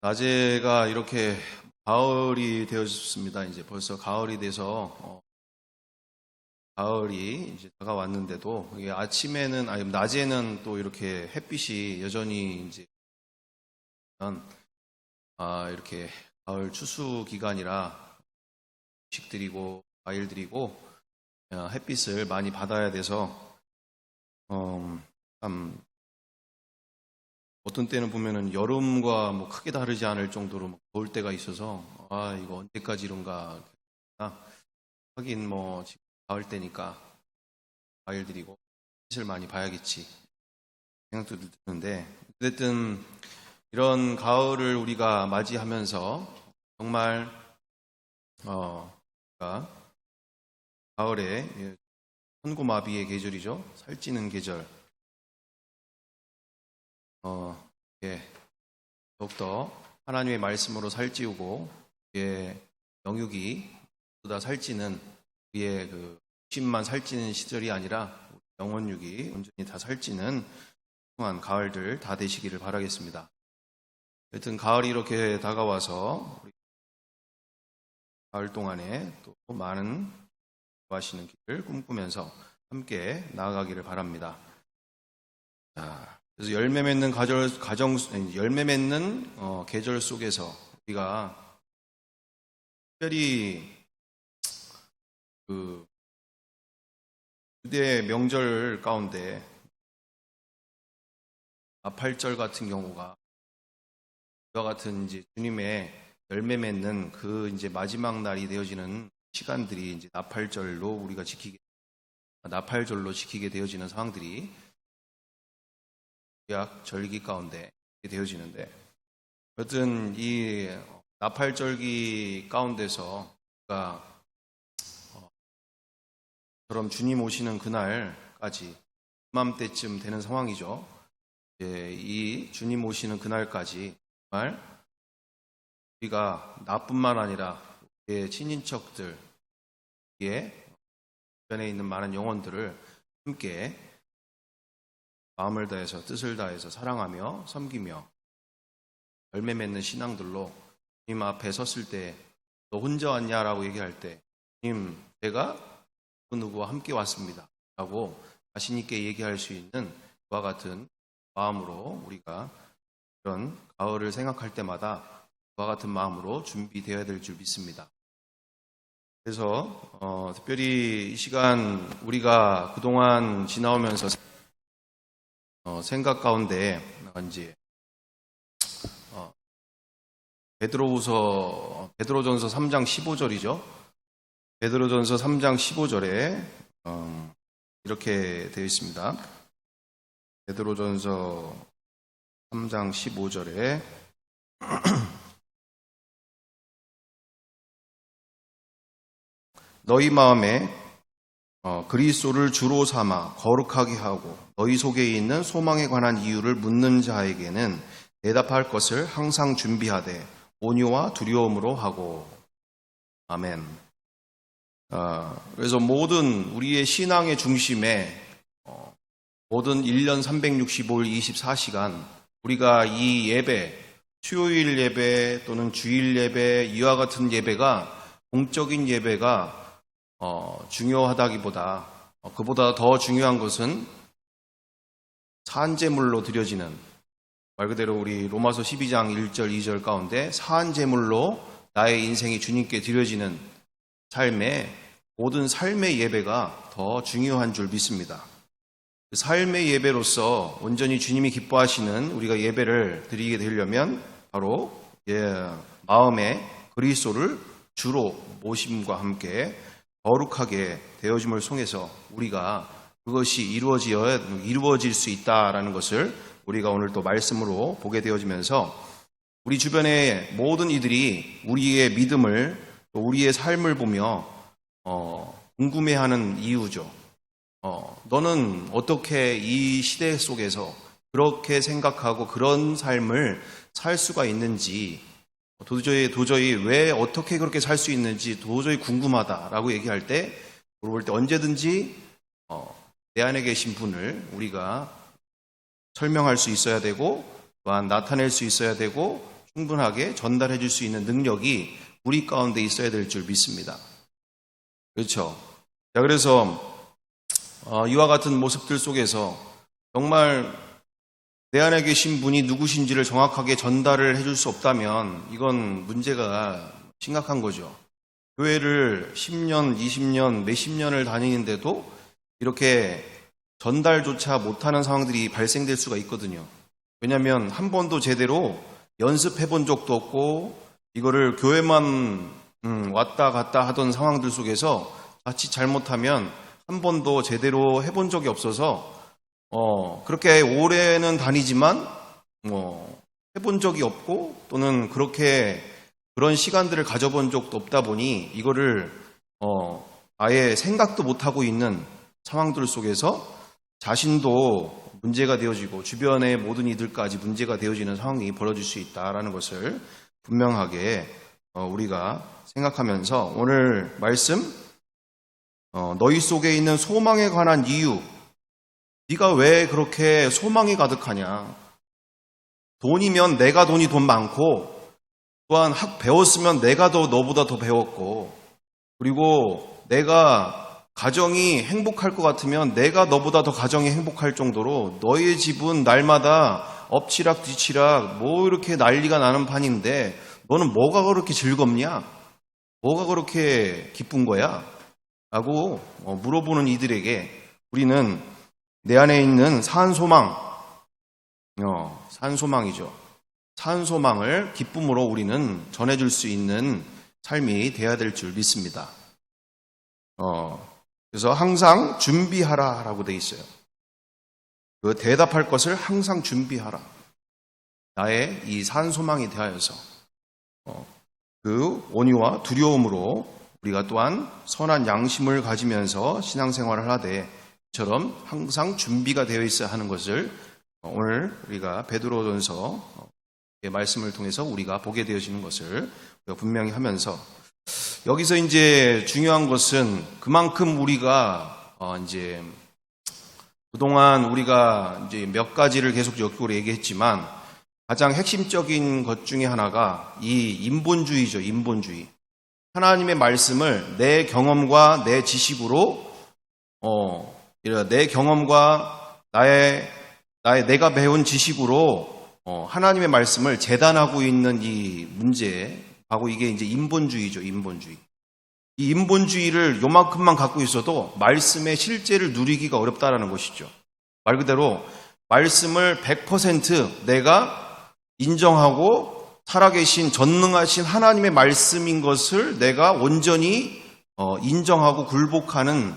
낮에가 이렇게 가을이 되었습니다. 이제 벌써 가을이 돼서 가을이 이제 다가왔는데도 이게 아침에는 아니 낮에는 또 이렇게 햇빛이 여전히 이제 이렇게 가을 추수 기간이라 음식 드리고 과일 드리고 햇빛을 많이 받아야 돼서 참 어떤 때는 보면은 여름과 뭐 크게 다르지 않을 정도로 막 더울 때가 있어서 이거 언제까지 이런가 하긴 뭐 지금 가을 때니까 과일 드리고 햇빛을 많이 봐야겠지 생각도 드는데 어쨌든 이런 가을을 우리가 맞이하면서 정말 가을에 천고마비의 계절이죠. 살찌는 계절. 더욱더 하나님의 말씀으로 살찌우고 영육이 보다 살찌는 우리의 그 심만 살찌는 시절이 아니라 영혼육이 온전히 다 살찌는 통한 가을들 다 되시기를 바라겠습니다. 하여튼 가을이 이렇게 다가와서 우리 가을 동안에 또 많은 하시는 길을 꿈꾸면서 함께 나아가기를 바랍니다. 그래서 열매 맺는 계절 속에서 우리가 특별히 그 유대 명절 가운데 나팔절 같은 경우가 이와 같은 이제 주님의 열매 맺는 그 이제 마지막 날이 되어지는 시간들이 이제 나팔절로 지키게 되어지는 상황들이 구약 절기 가운데 되어지는데, 여튼 이 나팔절기 가운데서 우리가 그럼 주님 오시는 그날까지 이맘때쯤 되는 상황이죠. 이 주님 오시는 그날까지 정말 우리가 나뿐만 아니라 우리의 친인척들, 주변에 있는 많은 영혼들을 함께 마음을 다해서 뜻을 다해서 사랑하며 섬기며 열매 맺는 신앙들로 주님 앞에 섰을 때 너 혼자 왔냐라고 얘기할 때 주님 제가 누구와 함께 왔습니다 라고 자신 있게 얘기할 수 있는 그와 같은 마음으로 우리가 그런 가을을 생각할 때마다 그와 같은 마음으로 준비되어야 될 줄 믿습니다. 그래서 특별히 이 시간 우리가 그동안 지나오면서 생각 가운데 이제 베드로전서 3장 15절이죠. 베드로전서 3장 15절에 이렇게 되어 있습니다. 베드로전서 3장 15절에 너희 마음에 그리스도를 주로 삼아 거룩하게 하고 너희 속에 있는 소망에 관한 이유를 묻는 자에게는 대답할 것을 항상 준비하되 온유와 두려움으로 하고. 아멘. 그래서 모든 우리의 신앙의 중심에 모든 1년 365일 24시간 우리가 이 예배, 수요일 예배 또는 주일 예배, 이와 같은 예배가 공적인 예배가 중요하다기보다 그보다 더 중요한 것은 산제물로 드려지는, 말 그대로 우리 로마서 12장 1절 2절 가운데 산제물로 나의 인생이 주님께 드려지는 모든 삶의 예배가 더 중요한 줄 믿습니다. 삶의 예배로서 온전히 주님이 기뻐하시는 우리가 예배를 드리게 되려면 바로 마음에 그리스도를 주로 모심과 함께 거룩하게 되어짐을 통해서 우리가 그것이 이루어질 수 있다라는 것을 우리가 오늘 또 말씀으로 보게 되어지면서 우리 주변의 모든 이들이 우리의 믿음을 또 우리의 삶을 보며 궁금해하는 이유죠. 너는 어떻게 이 시대 속에서 그렇게 생각하고 그런 삶을 살 수가 있는지, 도저히 왜 어떻게 그렇게 살 수 있는지 도저히 궁금하다라고 얘기할 때, 물어볼 때 언제든지 내 안에 계신 분을 우리가 설명할 수 있어야 되고 또한 나타낼 수 있어야 되고 충분하게 전달해 줄 수 있는 능력이 우리 가운데 있어야 될 줄 믿습니다. 그렇죠? 자, 그래서 이와 같은 모습들 속에서 정말 내 안에 계신 분이 누구신지를 정확하게 전달을 해줄 수 없다면 이건 문제가 심각한 거죠. 교회를 10년, 20년, 몇십 년을 다니는데도 이렇게 전달조차 못하는 상황들이 발생될 수가 있거든요. 왜냐하면 한 번도 제대로 연습해 본 적도 없고 이거를 교회만 왔다 갔다 하던 상황들 속에서 자칫 잘못하면 한 번도 제대로 해본 적이 없어서 그렇게 오래는 다니지만 해본 적이 없고 또는 그런 시간들을 가져본 적도 없다 보니 이거를 아예 생각도 못하고 있는 상황들 속에서 자신도 문제가 되어지고 주변의 모든 이들까지 문제가 되어지는 상황이 벌어질 수 있다라는 것을 분명하게 우리가 생각하면서 오늘 말씀 너희 속에 있는 소망에 관한 이유, 네가 왜 그렇게 소망이 가득하냐? 돈이면 내가 돈 많고 또한 배웠으면 내가 너보다 더 배웠고 그리고 내가 가정이 행복할 것 같으면 내가 너보다 더 가정이 행복할 정도로 너의 집은 날마다 엎치락 뒤치락 뭐 이렇게 난리가 나는 판인데 너는 뭐가 그렇게 즐겁냐? 뭐가 그렇게 기쁜 거야? 라고 물어보는 이들에게 우리는 내 안에 있는 산소망이죠. 산소망을 기쁨으로 우리는 전해줄 수 있는 삶이 되어야 될 줄 믿습니다. 그래서 항상 준비하라라고 돼 있어요. 그 대답할 것을 항상 준비하라. 나의 이 산소망이 되하여서 그 온유와 두려움으로 우리가 또한 선한 양심을 가지면서 신앙생활을 하되 이처럼 항상 준비가 되어 있어야 하는 것을 오늘 우리가 베드로전서 말씀을 통해서 우리가 보게 되어지는 것을 우리가 분명히 하면서 여기서 이제 중요한 것은 그만큼 우리가 이제 그동안 우리가 이제 몇 가지를 계속 역으로 얘기했지만 가장 핵심적인 것 중에 하나가 이 인본주의죠. 인본주의. 하나님의 말씀을 내 경험과 내 지식으로 내 경험과 내가 배운 지식으로 하나님의 말씀을 재단하고 있는 이 문제, 하고 이게 이제 인본주의죠, 인본주의. 이 인본주의를 요만큼만 갖고 있어도 말씀의 실제를 누리기가 어렵다라는 것이죠. 말 그대로 말씀을 100% 내가 인정하고 살아계신 전능하신 하나님의 말씀인 것을 내가 온전히 인정하고 굴복하는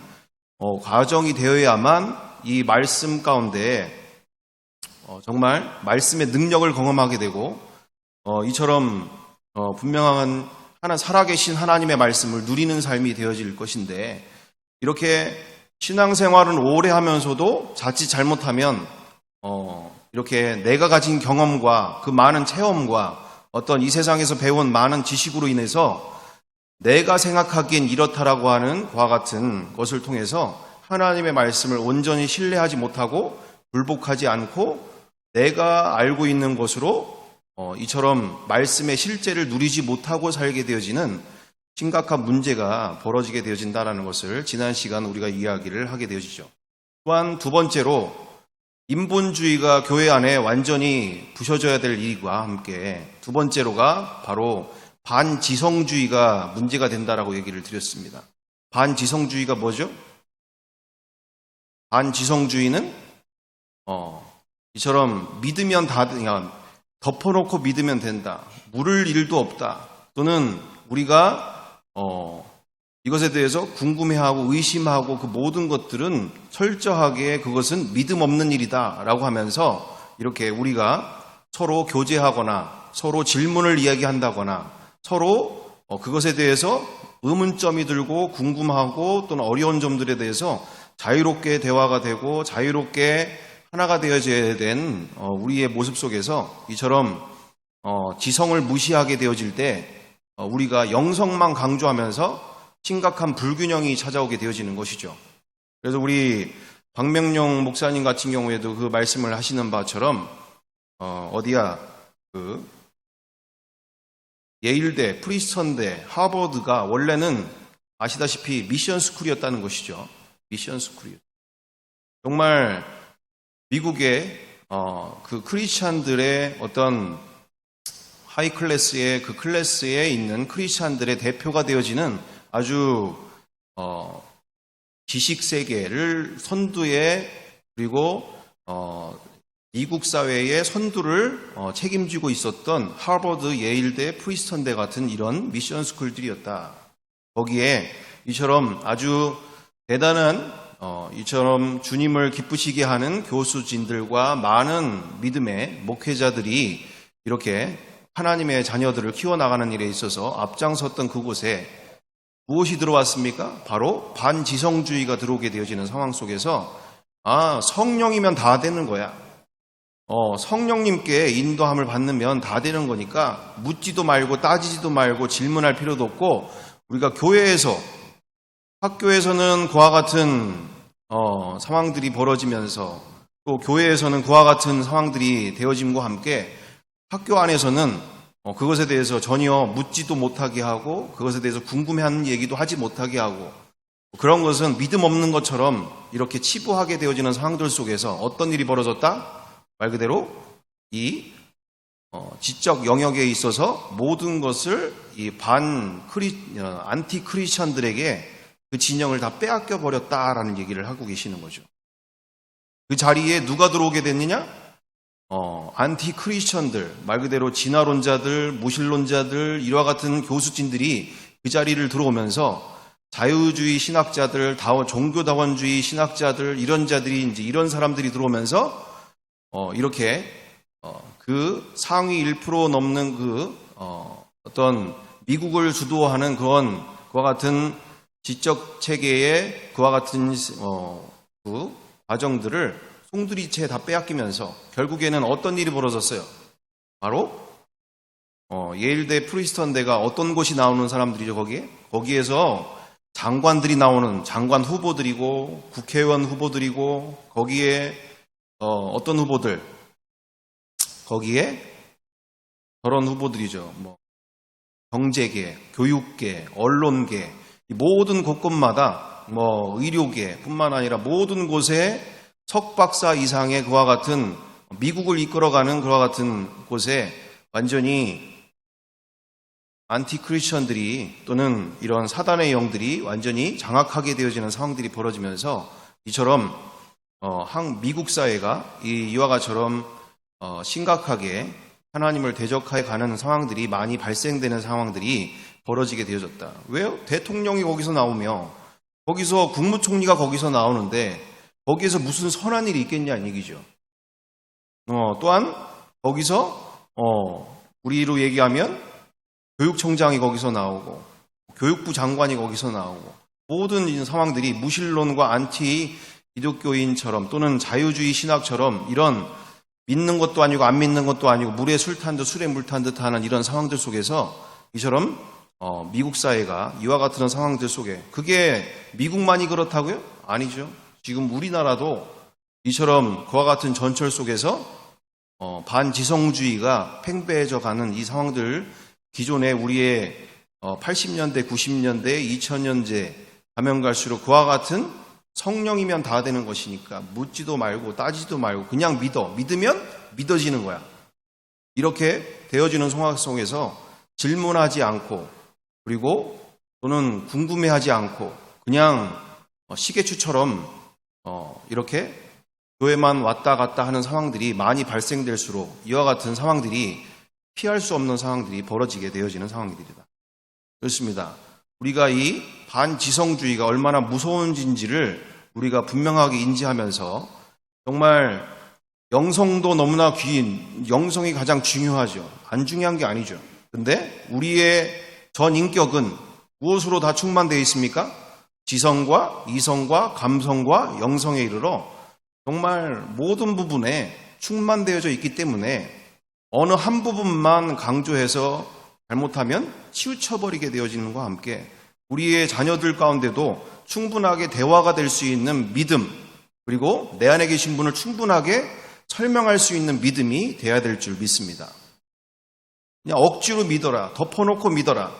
과정이 되어야만 이 말씀 가운데 정말 말씀의 능력을 경험하게 되고 이처럼 분명한 살아계신 하나님의 말씀을 누리는 삶이 되어질 것인데 이렇게 신앙생활은 오래 하면서도 자칫 잘못하면 이렇게 내가 가진 경험과 그 많은 체험과 어떤 이 세상에서 배운 많은 지식으로 인해서 내가 생각하기엔 이렇다라고 하는 그와 같은 것을 통해서 하나님의 말씀을 온전히 신뢰하지 못하고 굴복하지 않고 내가 알고 있는 것으로 이처럼 말씀의 실제를 누리지 못하고 살게 되어지는 심각한 문제가 벌어지게 되어진다는 것을 지난 시간 우리가 이야기를 하게 되어지죠. 또한 두 번째로 인본주의가 교회 안에 완전히 부셔져야 될 일과 함께 두 번째로가 바로 반지성주의가 문제가 된다라고 얘기를 드렸습니다. 반지성주의가 뭐죠? 반지성주의는 이처럼 믿으면 그냥 덮어놓고 믿으면 된다. 물을 일도 없다. 또는 우리가 이것에 대해서 궁금해하고 의심하고 그 모든 것들은 철저하게 그것은 믿음 없는 일이다 라고 하면서 이렇게 우리가 서로 교제하거나 서로 질문을 이야기한다거나 서로 그것에 대해서 의문점이 들고 궁금하고 또는 어려운 점들에 대해서 자유롭게 대화가 되고 자유롭게 하나가 되어져야 된 우리의 모습 속에서 이처럼 지성을 무시하게 되어질 때 우리가 영성만 강조하면서 심각한 불균형이 찾아오게 되어지는 것이죠. 그래서 우리 박명용 목사님 같은 경우에도 그 말씀을 하시는 바처럼 예일대, 프리스턴대, 하버드가 원래는 아시다시피 미션 스쿨이었다는 것이죠. 미션 스쿨이요. 정말 미국의 그 크리스찬들의 어떤 하이 클래스의 그 클래스에 있는 크리스찬들의 대표가 되어지는 아주 지식 세계를 선두에 그리고 미국 사회의 선두를 책임지고 있었던 하버드, 예일대, 프리스턴대 같은 이런 미션 스쿨들이었다. 거기에 이처럼 아주 대단한 이처럼 주님을 기쁘시게 하는 교수진들과 많은 믿음의 목회자들이 이렇게 하나님의 자녀들을 키워나가는 일에 있어서 앞장섰던 그곳에 무엇이 들어왔습니까? 바로 반지성주의가 들어오게 되어지는 상황 속에서 성령이면 다 되는 거야. 성령님께 인도함을 받으면 다 되는 거니까 묻지도 말고 따지지도 말고 질문할 필요도 없고 우리가 교회에서 학교에서는 그와 같은 상황들이 벌어지면서 또 교회에서는 그와 같은 상황들이 되어짐과 함께 학교 안에서는 그것에 대해서 전혀 묻지도 못하게 하고 그것에 대해서 궁금해하는 얘기도 하지 못하게 하고 그런 것은 믿음 없는 것처럼 이렇게 치부하게 되어지는 상황들 속에서 어떤 일이 벌어졌다? 말 그대로 이 지적 영역에 있어서 모든 것을 이 안티 크리스천들에게 그 진영을 다 빼앗겨 버렸다라는 얘기를 하고 계시는 거죠. 그 자리에 누가 들어오게 됐느냐? 안티 크리스천들, 말 그대로 진화론자들, 무신론자들, 이와 같은 교수진들이 그 자리를 들어오면서 자유주의 신학자들, 종교다원주의 신학자들, 이런 자들이 이제 이런 사람들이 들어오면서 이렇게 그 상위 1% 넘는 그 어떤 미국을 주도하는 그와 같은 지적 체계의 그와 같은 그 과정들을 송두리째 다 빼앗기면서 결국에는 어떤 일이 벌어졌어요? 바로 예일대, 프리스턴대가 어떤 곳이 나오는 사람들이죠, 거기에서 장관들이 나오는 장관 후보들이고 국회의원 후보들이고 거기에 어떤 후보들? 거기에 저런 후보들이죠. 경제계, 교육계, 언론계, 모든 곳곳마다 의료계뿐만 아니라 모든 곳에 석박사 이상의 그와 같은 미국을 이끌어가는 그와 같은 곳에 완전히 안티 크리스천들이 또는 이런 사단의 영들이 완전히 장악하게 되어지는 상황들이 벌어지면서 이처럼 미국 사회가 이와 같처럼 심각하게 하나님을 대적하여 가는 상황들이 많이 발생되는 상황들이 벌어지게 되어졌다. 왜요? 대통령이 거기서 나오며 거기서 국무총리가 거기서 나오는데 거기에서 무슨 선한 일이 있겠냐는 얘기죠. 또한 거기서 우리로 얘기하면 교육청장이 거기서 나오고 교육부 장관이 거기서 나오고 모든 상황들이 무신론과 안티 기독교인처럼 또는 자유주의 신학처럼 이런 믿는 것도 아니고 안 믿는 것도 아니고 물에 술 탄 듯 술에 물 탄 듯 하는 이런 상황들 속에서 이처럼 미국 사회가 이와 같은 상황들 속에 그게 미국만이 그렇다고요? 아니죠. 지금 우리나라도 이처럼 그와 같은 전철 속에서 반지성주의가 팽배해져 가는 이 상황들 기존에 우리의 80년대, 90년대, 2000년대 가면 갈수록 그와 같은 성령이면 다 되는 것이니까 묻지도 말고 따지지도 말고 그냥 믿으면 믿어지는 거야. 이렇게 되어지는 상황 속에서 질문하지 않고 그리고 또는 궁금해하지 않고 그냥 시계추처럼 이렇게 교회만 왔다 갔다 하는 상황들이 많이 발생될수록 이와 같은 상황들이 피할 수 없는 상황들이 벌어지게 되어지는 상황들이다. 그렇습니다. 우리가 이 반지성주의가 얼마나 무서운지를 우리가 분명하게 인지하면서 정말 영성도 너무나 귀인, 영성이 가장 중요하죠. 안 중요한 게 아니죠. 근데 우리의 전 인격은 무엇으로 다 충만되어 있습니까? 지성과 이성과 감성과 영성에 이르러 정말 모든 부분에 충만되어져 있기 때문에 어느 한 부분만 강조해서 잘못하면 치우쳐버리게 되어지는 것과 함께 우리의 자녀들 가운데도 충분하게 대화가 될 수 있는 믿음 그리고 내 안에 계신 분을 충분하게 설명할 수 있는 믿음이 돼야 될 줄 믿습니다. 그냥 억지로 믿어라. 덮어놓고 믿어라.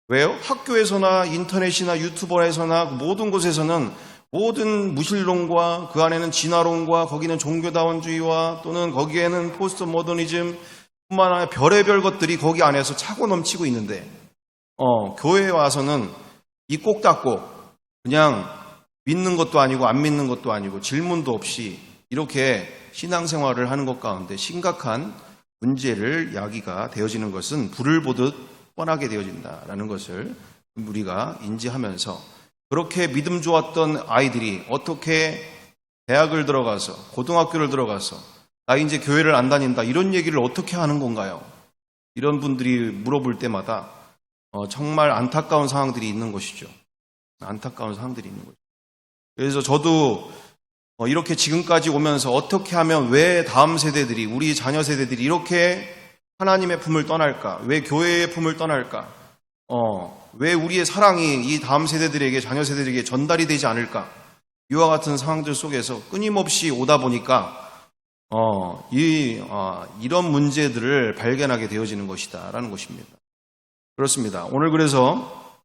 왜요? 학교에서나 인터넷이나 유튜버에서나 모든 곳에서는 모든 무신론과 그 안에는 진화론과 거기는 종교다원주의와 또는 거기에는 포스트 모더니즘 뿐만 아니라 별의별 것들이 거기 안에서 차고 넘치고 있는데 교회에 와서는 입 꼭 닫고 그냥 믿는 것도 아니고 안 믿는 것도 아니고 질문도 없이 이렇게 신앙생활을 하는 것 가운데 심각한 문제를 야기가 되어지는 것은 불을 보듯 뻔하게 되어진다라는 것을 우리가 인지하면서 그렇게 믿음 좋았던 아이들이 어떻게 대학을 들어가서 고등학교를 들어가서 나 이제 교회를 안 다닌다 이런 얘기를 어떻게 하는 건가요? 이런 분들이 물어볼 때마다 정말 안타까운 상황들이 있는 것이죠. 안타까운 상황들이 있는 거죠. 그래서 저도 이렇게 지금까지 오면서 어떻게 하면 왜 다음 세대들이 우리 자녀 세대들이 이렇게 하나님의 품을 떠날까? 왜 교회의 품을 떠날까? 왜 우리의 사랑이 이 다음 세대들에게 자녀 세대들에게 전달이 되지 않을까? 이와 같은 상황들 속에서 끊임없이 오다 보니까 이런 문제들을 발견하게 되어지는 것이다라는 것입니다. 그렇습니다. 오늘 그래서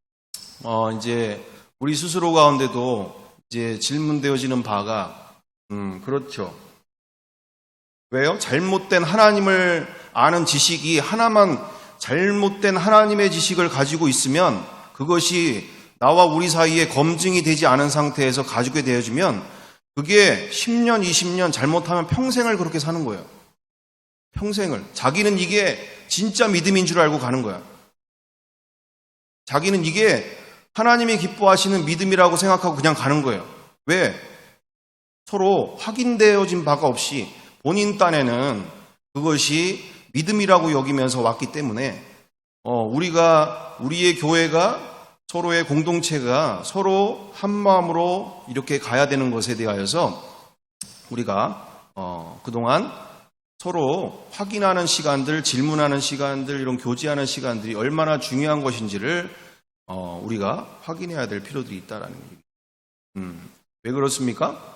이제 우리 스스로 가운데도 이제 질문되어지는 바가 그렇죠. 왜요? 잘못된 하나님을 아는 지식이 하나만 잘못된 하나님의 지식을 가지고 있으면 그것이 나와 우리 사이에 검증이 되지 않은 상태에서 가지게 되어지면 그게 10년, 20년 잘못하면 평생을 그렇게 사는 거예요. 평생을. 자기는 이게 진짜 믿음인 줄 알고 가는 거야. 자기는 이게 하나님이 기뻐하시는 믿음이라고 생각하고 그냥 가는 거예요. 왜? 서로 확인되어진 바가 없이 본인 딴에는 그것이 믿음이라고 여기면서 왔기 때문에 우리의 교회가 서로의 공동체가 서로 한 마음으로 이렇게 가야 되는 것에 대하여서 우리가 그동안 서로 확인하는 시간들, 질문하는 시간들, 이런 교제하는 시간들이 얼마나 중요한 것인지를 우리가 확인해야 될 필요들이 있다라는 얘기입니다. 왜 그렇습니까?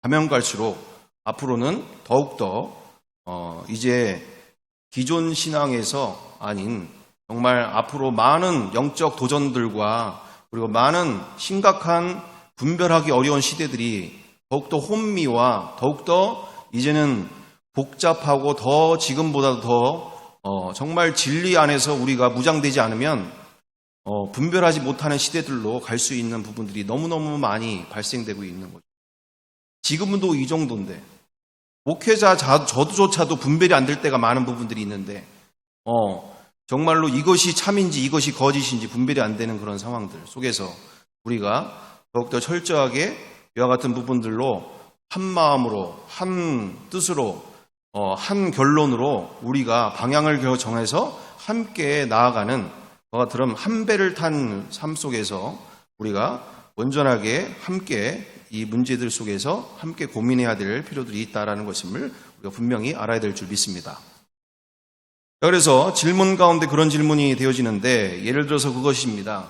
가면 갈수록 앞으로는 더욱더 이제 기존 신앙에서 아닌 정말 앞으로 많은 영적 도전들과 그리고 많은 심각한 분별하기 어려운 시대들이 더욱더 혼미와 더욱더 이제는 복잡하고 더 지금보다 더 정말 진리 안에서 우리가 무장되지 않으면 분별하지 못하는 시대들로 갈 수 있는 부분들이 너무너무 많이 발생되고 있는 거죠. 지금도 이 정도인데 목회자 저조차도 분별이 안 될 때가 많은 부분들이 있는데 정말로 이것이 참인지 이것이 거짓인지 분별이 안 되는 그런 상황들 속에서 우리가 더욱더 철저하게 이와 같은 부분들로 한 마음으로 한 뜻으로 한 결론으로 우리가 방향을 정해서 함께 나아가는 그럼 한 배를 탄 삶 속에서 우리가 온전하게 함께 이 문제들 속에서 함께 고민해야 될 필요들이 있다는 것임을 우리가 분명히 알아야 될 줄 믿습니다. 그래서 질문 가운데 그런 질문이 되어지는데 예를 들어서 그것입니다.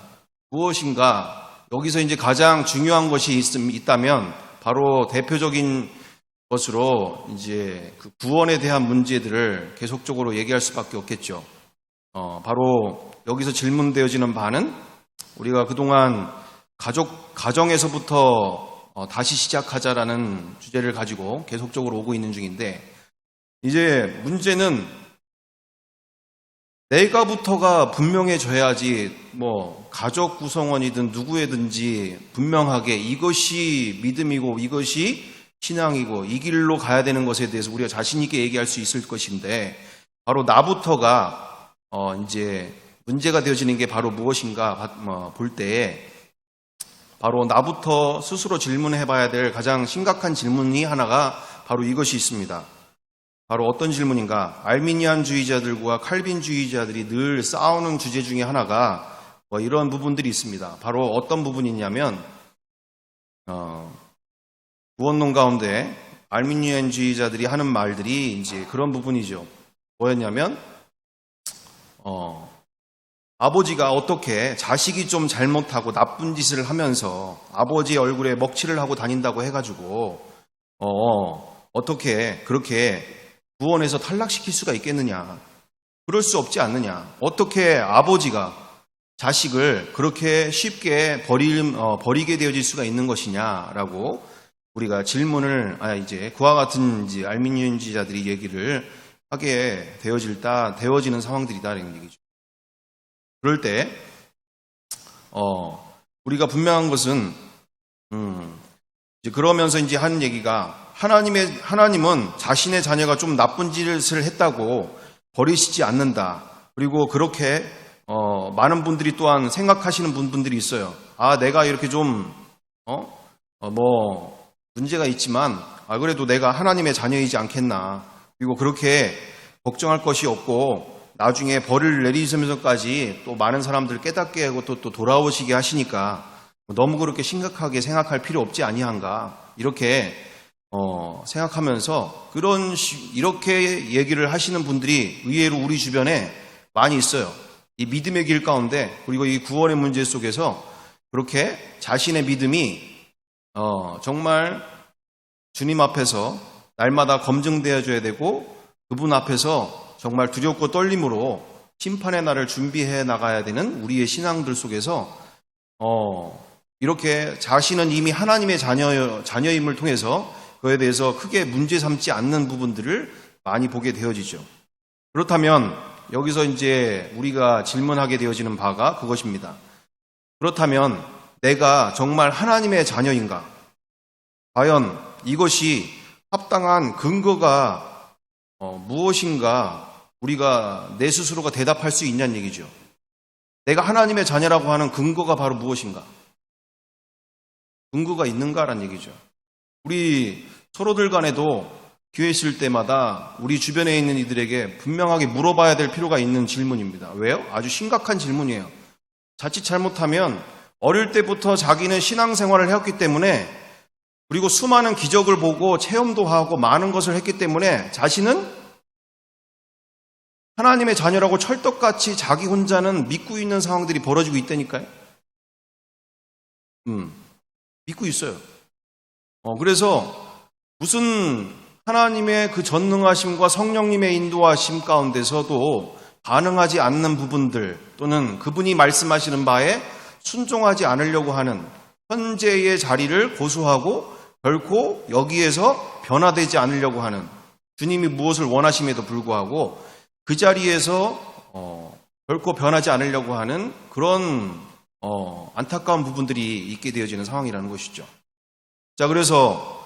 무엇인가 여기서 이제 가장 중요한 것이 있다면 바로 대표적인 것으로 이제 그 구원에 대한 문제들을 계속적으로 얘기할 수밖에 없겠죠. 바로 여기서 질문되어지는 바는 우리가 그동안 가정에서부터 다시 시작하자라는 주제를 가지고 계속적으로 오고 있는 중인데 이제 문제는 내가부터가 분명해져야지 가족 구성원이든 누구에든지 분명하게 이것이 믿음이고 이것이 신앙이고 이 길로 가야 되는 것에 대해서 우리가 자신 있게 얘기할 수 있을 것인데 바로 나부터가 이제 문제가 되어지는 게 바로 무엇인가 볼 때에 바로 나부터 스스로 질문해 봐야 될 가장 심각한 질문이 하나가 바로 이것이 있습니다. 바로 어떤 질문인가? 알미니안주의자들과 칼빈주의자들이 늘 싸우는 주제 중에 하나가 이런 부분들이 있습니다. 바로 어떤 부분이냐면 구원론 가운데 알미니안주의자들이 하는 말들이 이제 그런 부분이죠. 뭐였냐면 아버지가 어떻게 자식이 좀 잘못하고 나쁜 짓을 하면서 아버지 얼굴에 먹칠을 하고 다닌다고 해가지고 어떻게 그렇게 구원에서 탈락시킬 수가 있겠느냐. 그럴 수 없지 않느냐. 어떻게 아버지가 자식을 그렇게 쉽게 버리게 되어질 수가 있는 것이냐라고 우리가 질문을 이제 그와 같은 이제 알미니언주의자들이 얘기를 하게 되어지는 상황들이다라는 얘기죠. 그럴 때 우리가 분명한 것은 이제 그러면서 이제 하는 얘기가 하나님은 자신의 자녀가 좀 나쁜 짓을 했다고 버리시지 않는다. 그리고 그렇게 많은 분들이 또한 생각하시는 분들이 있어요. 내가 이렇게 좀 문제가 있지만 그래도 내가 하나님의 자녀이지 않겠나. 그리고 그렇게 걱정할 것이 없고 나중에 벌을 내리시면서까지 또 많은 사람들 깨닫게 하고 또 돌아오시게 하시니까 너무 그렇게 심각하게 생각할 필요 없지 아니한가. 이렇게 생각하면서 이렇게 얘기를 하시는 분들이 의외로 우리 주변에 많이 있어요. 이 믿음의 길 가운데 그리고 이 구원의 문제 속에서 그렇게 자신의 믿음이 정말 주님 앞에서 날마다 검증되어져야 되고 그분 앞에서 정말 두렵고 떨림으로 심판의 날을 준비해 나가야 되는 우리의 신앙들 속에서 이렇게 자신은 이미 하나님의 자녀임을 통해서 그에 대해서 크게 문제 삼지 않는 부분들을 많이 보게 되어지죠. 그렇다면 여기서 이제 우리가 질문하게 되어지는 바가 그것입니다. 그렇다면 내가 정말 하나님의 자녀인가? 과연 이것이 합당한 근거가 무엇인가 우리가 내 스스로가 대답할 수 있냐는 얘기죠. 내가 하나님의 자녀라고 하는 근거가 바로 무엇인가? 근거가 있는가라는 얘기죠. 우리 서로들 간에도 기회 있을 때마다 우리 주변에 있는 이들에게 분명하게 물어봐야 될 필요가 있는 질문입니다. 왜요? 아주 심각한 질문이에요. 자칫 잘못하면 어릴 때부터 자기는 신앙생활을 해왔기 때문에 그리고 수많은 기적을 보고 체험도 하고 많은 것을 했기 때문에 자신은 하나님의 자녀라고 철떡같이 자기 혼자는 믿고 있는 상황들이 벌어지고 있다니까요. 믿고 있어요. 그래서 무슨 하나님의 그 전능하심과 성령님의 인도하심 가운데서도 반응하지 않는 부분들 또는 그분이 말씀하시는 바에 순종하지 않으려고 하는 현재의 자리를 고수하고 결코 여기에서 변화되지 않으려고 하는 주님이 무엇을 원하심에도 불구하고 그 자리에서 결코 변하지 않으려고 하는 그런 안타까운 부분들이 있게 되어지는 상황이라는 것이죠. 자, 그래서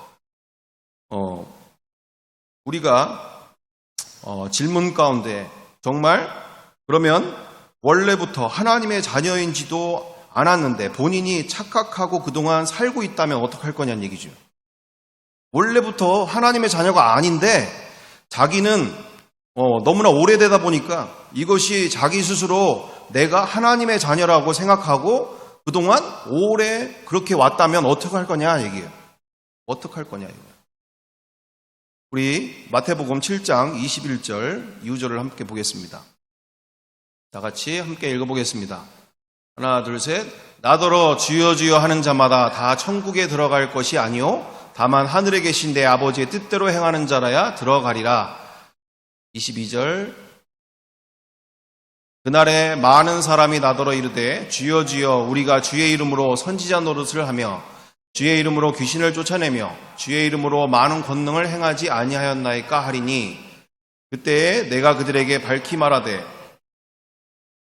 우리가 질문 가운데 정말 그러면 원래부터 하나님의 자녀인지도 않았는데 본인이 착각하고 그동안 살고 있다면 어떡할 거냐는 얘기죠. 원래부터 하나님의 자녀가 아닌데 자기는 너무나 오래되다 보니까 이것이 자기 스스로 내가 하나님의 자녀라고 생각하고 그동안 오래 그렇게 왔다면 어떻게 할 거냐 얘기예요. 어떻게 할 거냐 얘기예요. 우리 마태복음 7장 21절 이후절을 함께 보겠습니다. 다 같이 함께 읽어보겠습니다. 하나 둘 셋. 나더러 주여 주여 하는 자마다 다 천국에 들어갈 것이 아니요 다만 하늘에 계신 내 아버지의 뜻대로 행하는 자라야 들어가리라. 22절. 그날에 많은 사람이 나더러 이르되 주여 주여 우리가 주의 이름으로 선지자 노릇을 하며 주의 이름으로 귀신을 쫓아내며 주의 이름으로 많은 권능을 행하지 아니하였나이까 하리니 그때에 내가 그들에게 밝히 말하되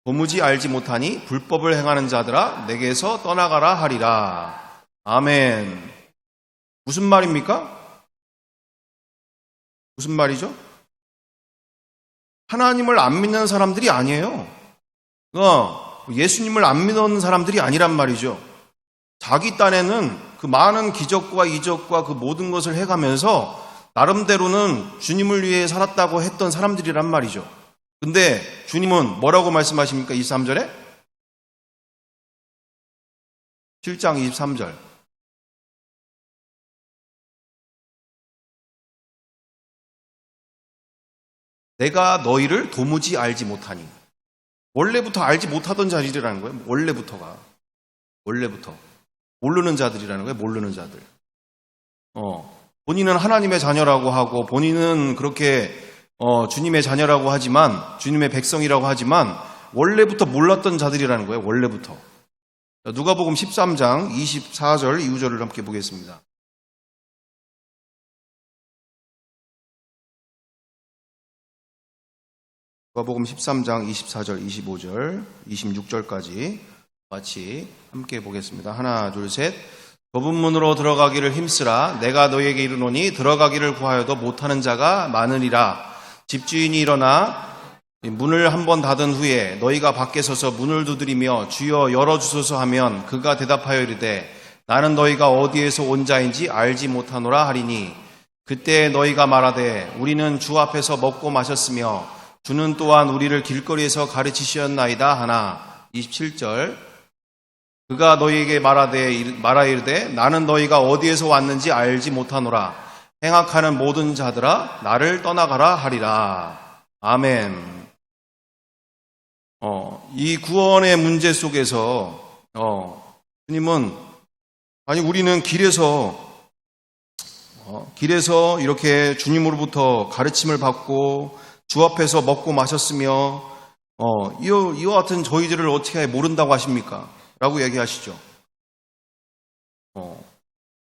도무지 알지 못하니 불법을 행하는 자들아 내게서 떠나가라 하리라. 아멘. 무슨 말입니까? 무슨 말이죠? 하나님을 안 믿는 사람들이 아니에요. 예수님을 안 믿는 사람들이 아니란 말이죠. 자기 딴에는 그 많은 기적과 이적과 그 모든 것을 해가면서 나름대로는 주님을 위해 살았다고 했던 사람들이란 말이죠. 근데 주님은 뭐라고 말씀하십니까? 23절에? 7장 23절. 내가 너희를 도무지 알지 못하니. 원래부터 알지 못하던 자들이라는 거예요. 원래부터. 모르는 자들이라는 거예요. 모르는 자들. 본인은 하나님의 자녀라고 하고 본인은 그렇게 주님의 자녀라고 하지만, 주님의 백성이라고 하지만 원래부터 몰랐던 자들이라는 거예요. 원래부터. 누가복음 13장 24절 이후절을 함께 보겠습니다. 누가복음 13장 24절, 25절, 26절까지 같이 함께 보겠습니다. 하나, 둘, 셋. 좁은 문으로 들어가기를 힘쓰라. 내가 너희에게 이르노니 들어가기를 구하여도 못하는 자가 많으리라. 집주인이 일어나 문을 한 번 닫은 후에 너희가 밖에 서서 문을 두드리며 주여 열어주소서 하면 그가 대답하여 이르되 나는 너희가 어디에서 온 자인지 알지 못하노라 하리니 그때 너희가 말하되 우리는 주 앞에서 먹고 마셨으며 주는 또한 우리를 길거리에서 가르치시었나이다 하나. 27절. 그가 너희에게 말하 이르되 나는 너희가 어디에서 왔는지 알지 못하노라. 행악하는 모든 자들아 나를 떠나가라 하리라. 아멘. 이 구원의 문제 속에서 주님은 우리는 길에서 이렇게 주님으로부터 가르침을 받고 주 앞에서 먹고 마셨으며 이와 같은 저희들을 어떻게 모른다고 하십니까? 라고 얘기하시죠.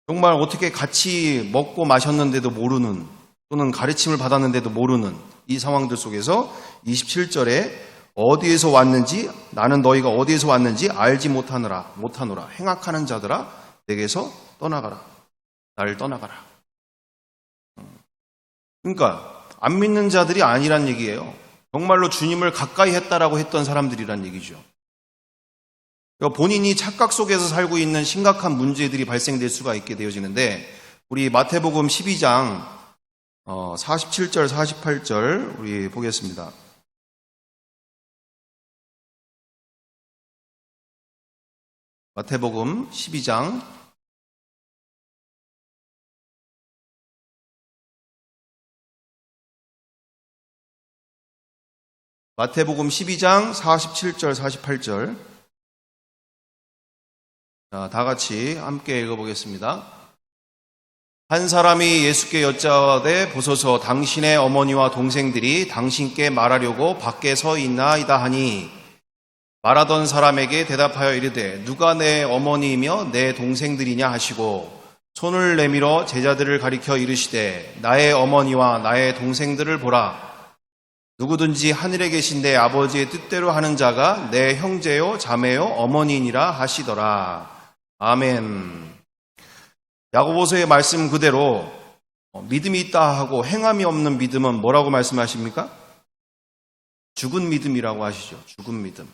정말 어떻게 같이 먹고 마셨는데도 모르는, 또는 가르침을 받았는데도 모르는 이 상황들 속에서 27절에 어디에서 왔는지, 나는 너희가 어디에서 왔는지 알지 못하노라. 행악하는 자들아 내게서 떠나가라. 나를 떠나가라. 그러니까 안 믿는 자들이 아니란 얘기예요. 정말로 주님을 가까이 했다라고 했던 사람들이란 얘기죠. 본인이 착각 속에서 살고 있는 심각한 문제들이 발생될 수가 있게 되어지는데, 우리 마태복음 12장 47절 48절 우리 보겠습니다. 마태복음 12장 47절 48절. 자, 다 같이 함께 읽어보겠습니다. 한 사람이 예수께 여짜오되 보소서 당신의 어머니와 동생들이 당신께 말하려고 밖에 서 있나이다 하니 말하던 사람에게 대답하여 이르되 누가 내 어머니이며 내 동생들이냐 하시고 손을 내밀어 제자들을 가리켜 이르시되 나의 어머니와 나의 동생들을 보라. 누구든지 하늘에 계신 내 아버지의 뜻대로 하는 자가 내 형제요 자매요 어머니이니라 하시더라. 아멘. 야고보서의 말씀 그대로 믿음이 있다 하고 행함이 없는 믿음은 뭐라고 말씀하십니까? 죽은 믿음이라고 하시죠. 죽은 믿음.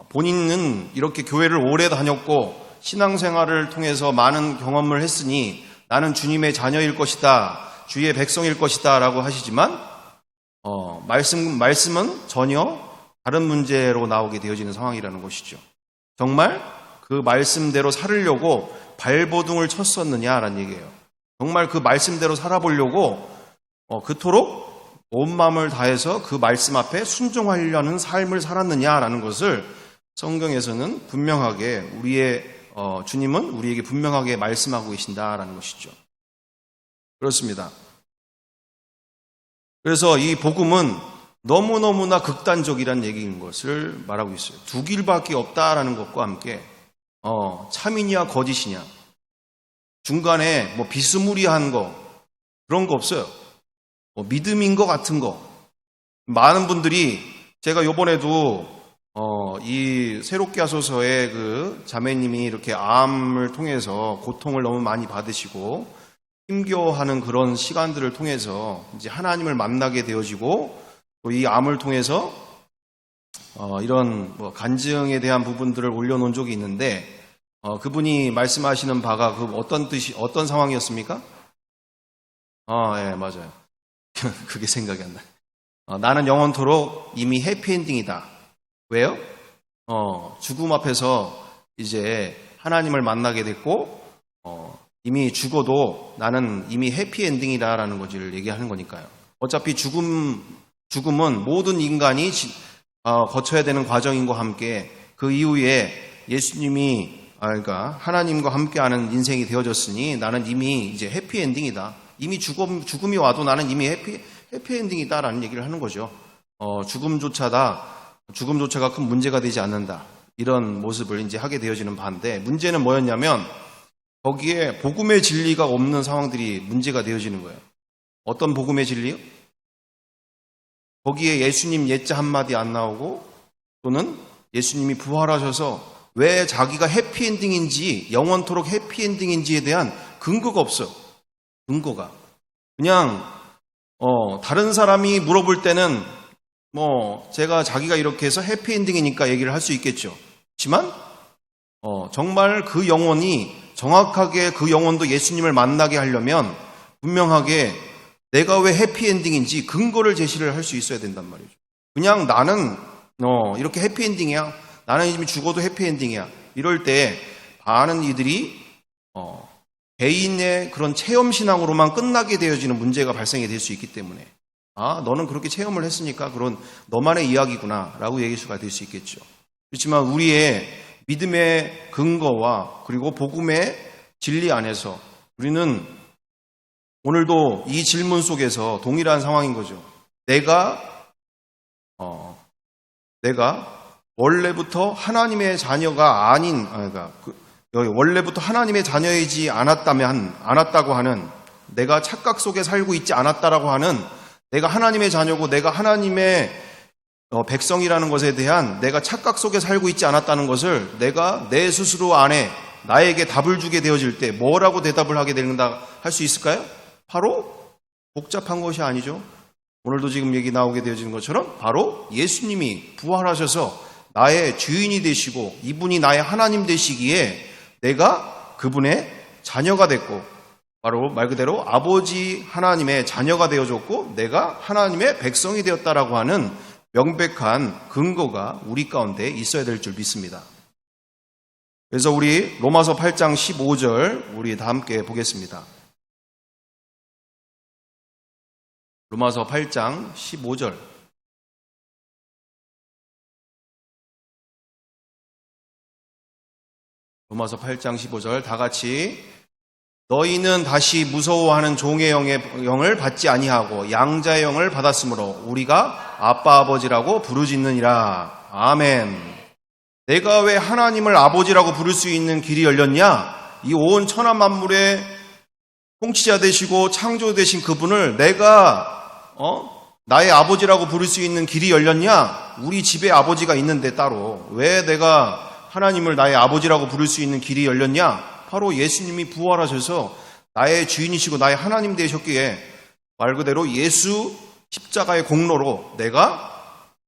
본인은 이렇게 교회를 오래 다녔고 신앙생활을 통해서 많은 경험을 했으니 나는 주님의 자녀일 것이다, 주의 백성일 것이다 라고 하시지만 말씀은 전혀 다른 문제로 나오게 되어지는 상황이라는 것이죠. 정말 그 말씀대로 살으려고 발버둥을 쳤었느냐라는 얘기예요. 정말 그 말씀대로 살아보려고 그토록 온 마음을 다해서 그 말씀 앞에 순종하려는 삶을 살았느냐라는 것을 성경에서는 분명하게 주님은 우리에게 분명하게 말씀하고 계신다라는 것이죠. 그렇습니다. 그래서 이 복음은 너무너무나 극단적이라는 얘기인 것을 말하고 있어요. 두 길밖에 없다라는 것과 함께 참이냐 거짓이냐, 중간에 비스무리한 거 그런 거 없어요. 믿음인 것 같은 거. 많은 분들이, 제가 요번에도 이 새롭게 하소서의 그 자매님이 이렇게 암을 통해서 고통을 너무 많이 받으시고 힘겨워하는 그런 시간들을 통해서 이제 하나님을 만나게 되어지고 또 이 암을 통해서 이런 간증에 대한 부분들을 올려놓은 적이 있는데 그분이 말씀하시는 바가 어떤 상황이었습니까? 예, 맞아요. 그게 생각이 안 나요. 나는 영원토록 이미 해피엔딩이다. 왜요? 죽음 앞에서 이제 하나님을 만나게 됐고 이미 죽어도 나는 이미 해피엔딩이다라는 것을 얘기하는 거니까요. 어차피 죽음은 모든 인간이 거쳐야 되는 과정인과 함께 그 이후에 예수님이 그러니까 하나님과 함께하는 인생이 되어졌으니 나는 이미 이제 해피엔딩이다. 이미 죽음이 와도 나는 이미 해피엔딩이다라는 얘기를 하는 거죠. 죽음조차가 큰 문제가 되지 않는다. 이런 모습을 이제 하게 되어지는 바인데, 문제는 뭐였냐면 거기에 복음의 진리가 없는 상황들이 문제가 되어지는 거예요. 어떤 복음의 진리요? 거기에 예수님 예자 한마디 안 나오고, 또는 예수님이 부활하셔서 왜 자기가 해피엔딩인지, 영원토록 해피엔딩인지에 대한 근거가 없어요. 근거가. 그냥 다른 사람이 물어볼 때는 제가 자기가 이렇게 해서 해피엔딩이니까 얘기를 할 수 있겠죠. 그렇지만 정말 그 영혼이 정확하게 그 영혼도 예수님을 만나게 하려면 분명하게 내가 왜 해피엔딩인지 근거를 제시를 할 수 있어야 된단 말이죠. 그냥 나는 이렇게 해피엔딩이야. 나는 이미 죽어도 해피엔딩이야. 이럴 때 많은 이들이 개인의 그런 체험신앙으로만 끝나게 되어지는 문제가 발생이 될 수 있기 때문에, 너는 그렇게 체험을 했으니까 그런 너만의 이야기구나 라고 얘기할 수가 될 수 있겠죠. 그렇지만 우리의 믿음의 근거와 그리고 복음의 진리 안에서 우리는 오늘도 이 질문 속에서 동일한 상황인 거죠. 내가 원래부터 하나님의 자녀가 아닌, 원래부터 하나님의 자녀이지 않았다고 하는, 내가 착각 속에 살고 있지 않았다라고 하는, 내가 하나님의 자녀고 내가 하나님의 백성이라는 것에 대한 내가 착각 속에 살고 있지 않았다는 것을 내가 내 스스로 안에 나에게 답을 주게 되어질 때 뭐라고 대답을 하게 된다 할 수 있을까요? 바로 복잡한 것이 아니죠. 오늘도 지금 얘기 나오게 되어지는 것처럼 바로 예수님이 부활하셔서 나의 주인이 되시고 이분이 나의 하나님 되시기에 내가 그분의 자녀가 됐고, 바로 말 그대로 아버지 하나님의 자녀가 되어졌고 내가 하나님의 백성이 되었다라고 하는 명백한 근거가 우리 가운데 있어야 될 줄 믿습니다. 그래서 우리 로마서 8장 15절 우리 다 함께 보겠습니다. 로마서 8장 15절. 로마서 8장 15절 다 같이, 너희는 다시 무서워하는 종의 영을 받지 아니하고 양자의 영을 받았으므로 우리가 아빠 아버지라고 부르짖느니라. 아멘. 내가 왜 하나님을 아버지라고 부를 수 있는 길이 열렸냐? 이 온 천하 만물의 통치자 되시고 창조 되신 그분을 내가 나의 아버지라고 부를 수 있는 길이 열렸냐? 우리 집에 아버지가 있는데 따로 왜 내가 하나님을 나의 아버지라고 부를 수 있는 길이 열렸냐? 바로 예수님이 부활하셔서 나의 주인이시고 나의 하나님 되셨기에 말 그대로 예수 십자가의 공로로 내가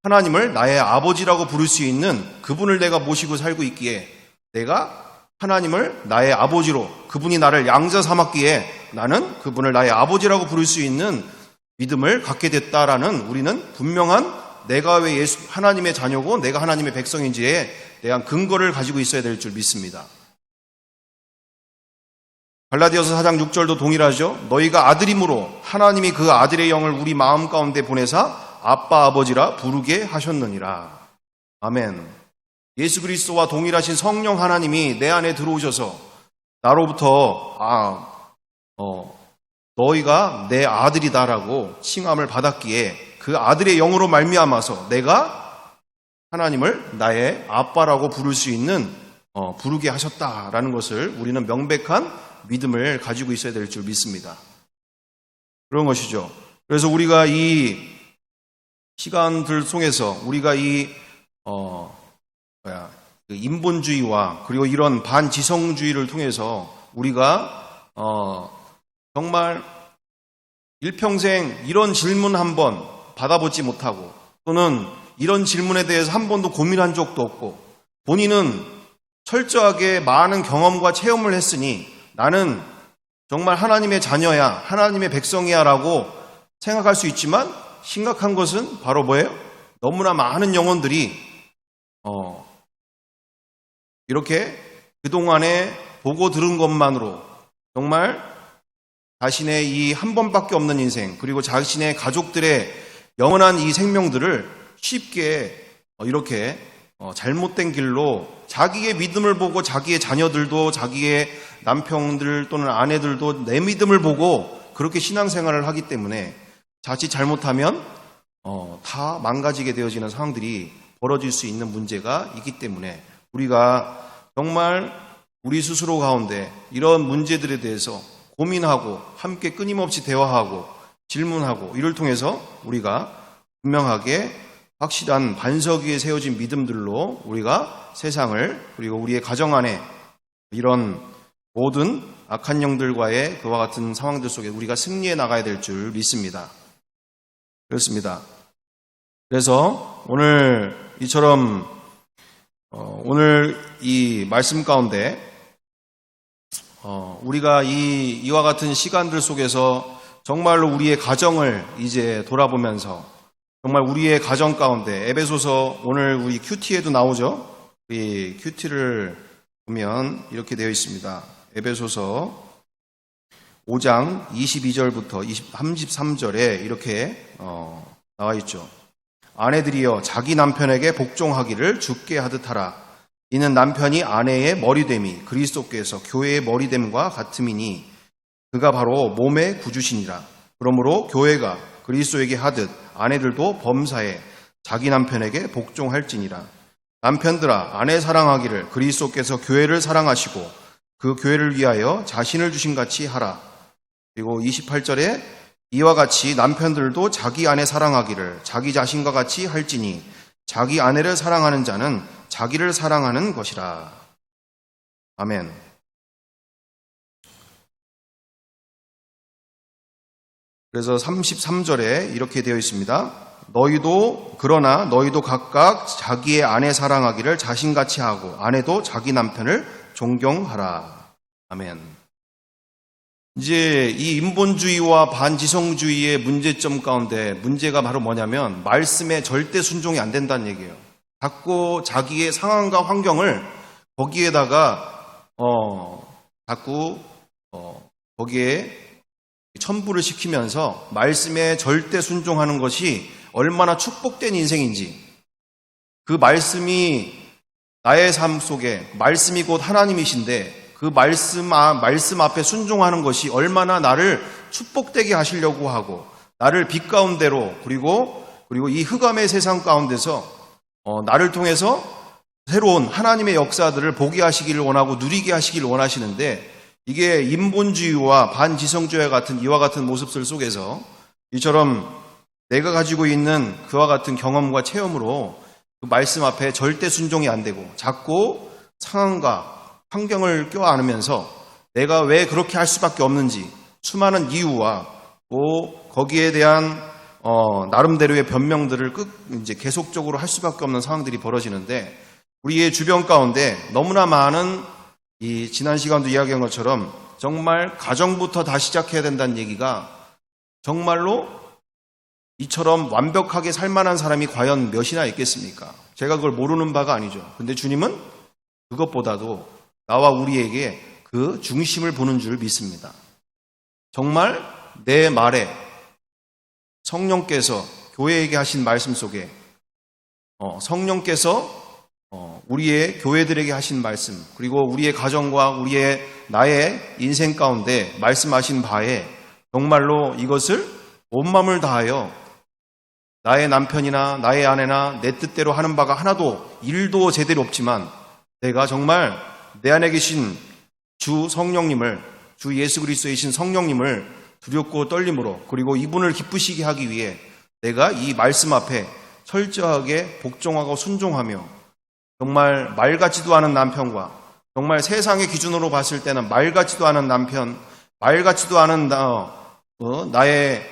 하나님을 나의 아버지라고 부를 수 있는 그분을 내가 모시고 살고 있기에, 내가 하나님을 나의 아버지로, 그분이 나를 양자 삼았기에 나는 그분을 나의 아버지라고 부를 수 있는 믿음을 갖게 됐다라는, 우리는 분명한 내가 왜 하나님의 자녀고 내가 하나님의 백성인지에 대한 근거를 가지고 있어야 될 줄 믿습니다. 갈라디아서 4장 6절도 동일하죠. 너희가 아들임으로 하나님이 그 아들의 영을 우리 마음 가운데 보내사 아빠 아버지라 부르게 하셨느니라. 아멘. 예수 그리스도와 동일하신 성령 하나님이 내 안에 들어오셔서 나로부터 너희가 내 아들이다라고 칭함을 받았기에 그 아들의 영으로 말미암아서 내가 하나님을 나의 아빠라고 부를 수 있는 부르게 하셨다라는 것을 우리는 명백한 믿음을 가지고 있어야 될 줄 믿습니다. 그런 것이죠. 그래서 우리가 이 시간들 통해서 우리가 이 인본주의와 그리고 이런 반지성주의를 통해서 우리가 정말 일평생 이런 질문 한번 받아보지 못하고, 또는 이런 질문에 대해서 한 번도 고민한 적도 없고, 본인은 철저하게 많은 경험과 체험을 했으니 나는 정말 하나님의 자녀야, 하나님의 백성이야 라고 생각할 수 있지만, 심각한 것은 바로 뭐예요? 너무나 많은 영혼들이 이렇게 그동안에 보고 들은 것만으로 정말 자신의 이 한 번밖에 없는 인생, 그리고 자신의 가족들의 영원한 이 생명들을 쉽게 이렇게 잘못된 길로 자기의 믿음을 보고, 자기의 자녀들도, 자기의 남편들 또는 아내들도 내 믿음을 보고 그렇게 신앙생활을 하기 때문에 자칫 잘못하면 다 망가지게 되어지는 상황들이 벌어질 수 있는 문제가 있기 때문에 우리가 정말 우리 스스로 가운데 이런 문제들에 대해서 고민하고 함께 끊임없이 대화하고 질문하고 이를 통해서 우리가 분명하게 확실한 반석 위에 세워진 믿음들로 우리가 세상을 그리고 우리의 가정 안에 이런 모든 악한 영들과의 그와 같은 상황들 속에 우리가 승리해 나가야 될 줄 믿습니다. 그렇습니다. 그래서 오늘 이처럼 오늘 이 말씀 가운데 우리가 이와 같은 시간들 속에서 정말로 우리의 가정을 이제 돌아보면서 정말 우리의 가정 가운데 에베소서 오늘 우리 큐티에도 나오죠. 이 큐티를 보면 이렇게 되어 있습니다. 에베소서 5장 22절부터 33절에 이렇게 나와 있죠. 아내들이여 자기 남편에게 복종하기를 주께 하듯 하라. 이는 남편이 아내의 머리됨이 그리스도께서 교회의 머리됨과 같음이니 그가 바로 몸의 구주시니라. 그러므로 교회가 그리스도에게 하듯 아내들도 범사에 자기 남편에게 복종할지니라. 남편들아 아내 사랑하기를 그리스도께서 교회를 사랑하시고 그 교회를 위하여 자신을 주신 같이 하라. 그리고 28절에 이와 같이 남편들도 자기 아내 사랑하기를 자기 자신과 같이 할지니 자기 아내를 사랑하는 자는 자기를 사랑하는 것이라. 아멘. 그래서 33절에 이렇게 되어 있습니다. 그러나 너희도 각각 자기의 아내 사랑하기를 자신같이 하고 아내도 자기 남편을 존경하라. 아멘. 이제 이 인본주의와 반지성주의의 문제점 가운데 문제가 바로 뭐냐면 말씀에 절대 순종이 안 된다는 얘기예요. 자꾸 자기의 상황과 환경을 거기에다가 자꾸 거기에 첨부를 시키면서 말씀에 절대 순종하는 것이 얼마나 축복된 인생인지, 그 말씀이 나의 삶 속에 말씀이 곧 하나님이신데 그 말씀 앞에 순종하는 것이 얼마나 나를 축복되게 하시려고 하고 나를 빛 가운데로 그리고 이 흑암의 세상 가운데서 나를 통해서 새로운 하나님의 역사들을 보게 하시기를 원하고 누리게 하시기를 원하시는데, 이게 인본주의와 반지성주의와 같은 이와 같은 모습들 속에서 이처럼 내가 가지고 있는 그와 같은 경험과 체험으로 그 말씀 앞에 절대 순종이 안 되고 자꾸 상황과 환경을 껴안으면서 내가 왜 그렇게 할 수밖에 없는지 수많은 이유와 또 거기에 대한 나름대로의 변명들을 이제 계속적으로 할 수밖에 없는 상황들이 벌어지는데, 우리의 주변 가운데 너무나 많은 이 지난 시간도 이야기한 것처럼 정말 가정부터 다 시작해야 된다는 얘기가 정말로 이처럼 완벽하게 살만한 사람이 과연 몇이나 있겠습니까? 제가 그걸 모르는 바가 아니죠. 근데 주님은 그것보다도 나와 우리에게 그 중심을 보는 줄 믿습니다. 정말 내 말에 성령께서 교회에게 하신 말씀 속에 성령께서 우리의 교회들에게 하신 말씀, 그리고 우리의 가정과 나의 인생 가운데 말씀하신 바에 정말로 이것을 온 마음을 다하여 나의 남편이나 나의 아내나 내 뜻대로 하는 바가 하나도 일도 제대로 없지만 내가 정말 내 안에 계신 주 성령님을, 주 예수 그리스도이신 성령님을 두렵고 떨림으로 그리고 이분을 기쁘시게 하기 위해 내가 이 말씀 앞에 철저하게 복종하고 순종하며 정말 말 같지도 않은 남편과 정말 세상의 기준으로 봤을 때는 말 같지도 않은 남편, 말 같지도 않은 나의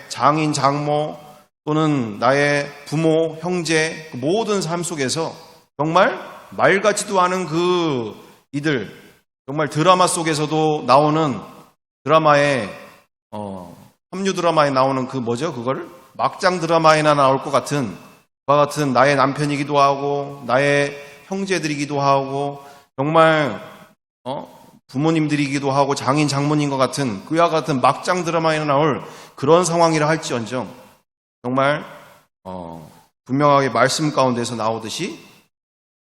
장인, 장모 또는 나의 부모, 형제, 모든 삶 속에서 정말 말 같지도 않은 이들, 정말 드라마 속에서도 나오는 드라마에 합류 드라마에 나오는 그거를 막장 드라마에나 나올 것 같은 그와 같은 나의 남편이기도 하고 나의 형제들이기도 하고 정말 부모님들이기도 하고 장인 장모님과 같은 그와 같은 막장 드라마에 나올 그런 상황이라 할지언정 정말 분명하게 말씀 가운데서 나오듯이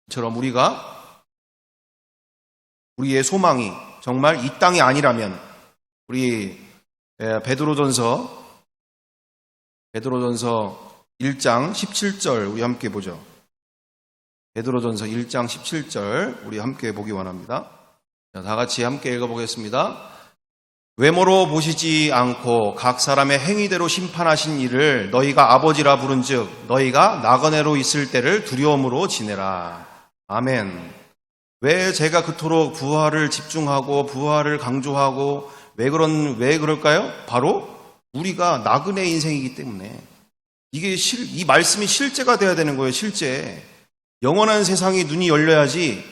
이처럼 우리의 소망이 정말 이 땅이 아니라면, 우리 베드로전서 베드로전서 1장 17절 우리 함께 보죠. 베드로전서 1장 17절 우리 함께 보기 원합니다. 자, 다 같이 함께 읽어보겠습니다. 외모로 보시지 않고 각 사람의 행위대로 심판하신 이를 너희가 아버지라 부른즉 너희가 나그네로 있을 때를 두려움으로 지내라. 아멘. 왜 제가 그토록 부활을 집중하고 부활을 강조하고 왜 그럴까요? 바로 우리가 나그네 인생이기 때문에 이 말씀이 실제가 돼야 되는 거예요. 실제 영원한 세상이 눈이 열려야지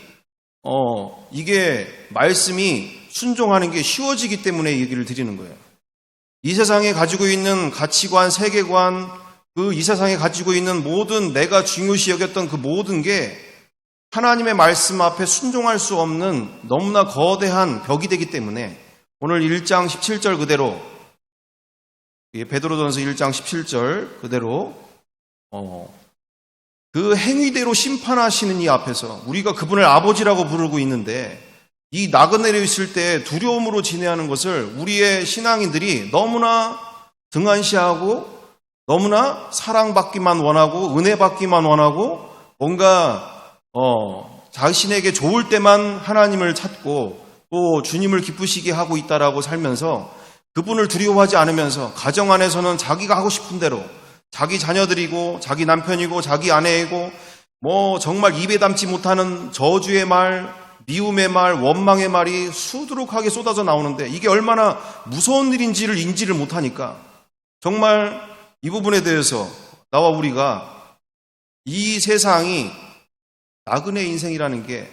이게 말씀이 순종하는 게 쉬워지기 때문에 얘기를 드리는 거예요. 이 세상에 가지고 있는 가치관, 세계관, 이 세상에 가지고 있는 모든 내가 중요시 여겼던 그 모든 게 하나님의 말씀 앞에 순종할 수 없는 너무나 거대한 벽이 되기 때문에 오늘 1장 17절 그대로 베드로전서 1장 17절 그대로 그 행위대로 심판하시는 이 앞에서 우리가 그분을 아버지라고 부르고 있는데 이 나그네로 있을 때 두려움으로 지내하는 것을 우리의 신앙인들이 너무나 등한시하고 너무나 사랑받기만 원하고 은혜 받기만 원하고 뭔가 자신에게 좋을 때만 하나님을 찾고 또 주님을 기쁘시게 하고 있다라고 살면서 그분을 두려워하지 않으면서 가정 안에서는 자기가 하고 싶은 대로 자기 자녀들이고 자기 남편이고 자기 아내이고 정말 입에 담지 못하는 저주의 말, 미움의 말, 원망의 말이 수두룩하게 쏟아져 나오는데 이게 얼마나 무서운 일인지를 인지를 못하니까 정말 이 부분에 대해서 나와 우리가 이 세상이 나그네 인생이라는 게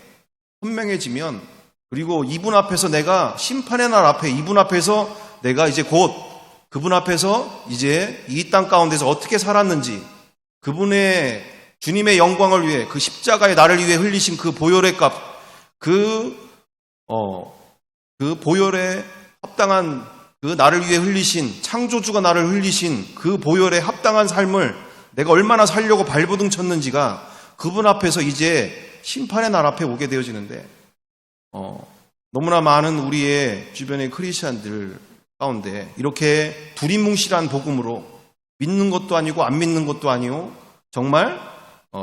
선명해지면 그리고 이분 앞에서 내가 심판의 날 앞에 이분 앞에서 내가 이제 곧 그분 앞에서 이제 이 땅 가운데서 어떻게 살았는지 그분의 주님의 영광을 위해 그 십자가의 나를 위해 흘리신 그 보혈의 값 그 보혈에 합당한 그 나를 위해 흘리신 창조주가 나를 흘리신 그 보혈에 합당한 삶을 내가 얼마나 살려고 발버둥 쳤는지가 그분 앞에서 이제 심판의 날 앞에 오게 되어지는데 너무나 많은 우리의 주변의 크리스찬들 가운데 이렇게 두리뭉실한 복음으로 믿는 것도 아니고 안 믿는 것도 아니고 정말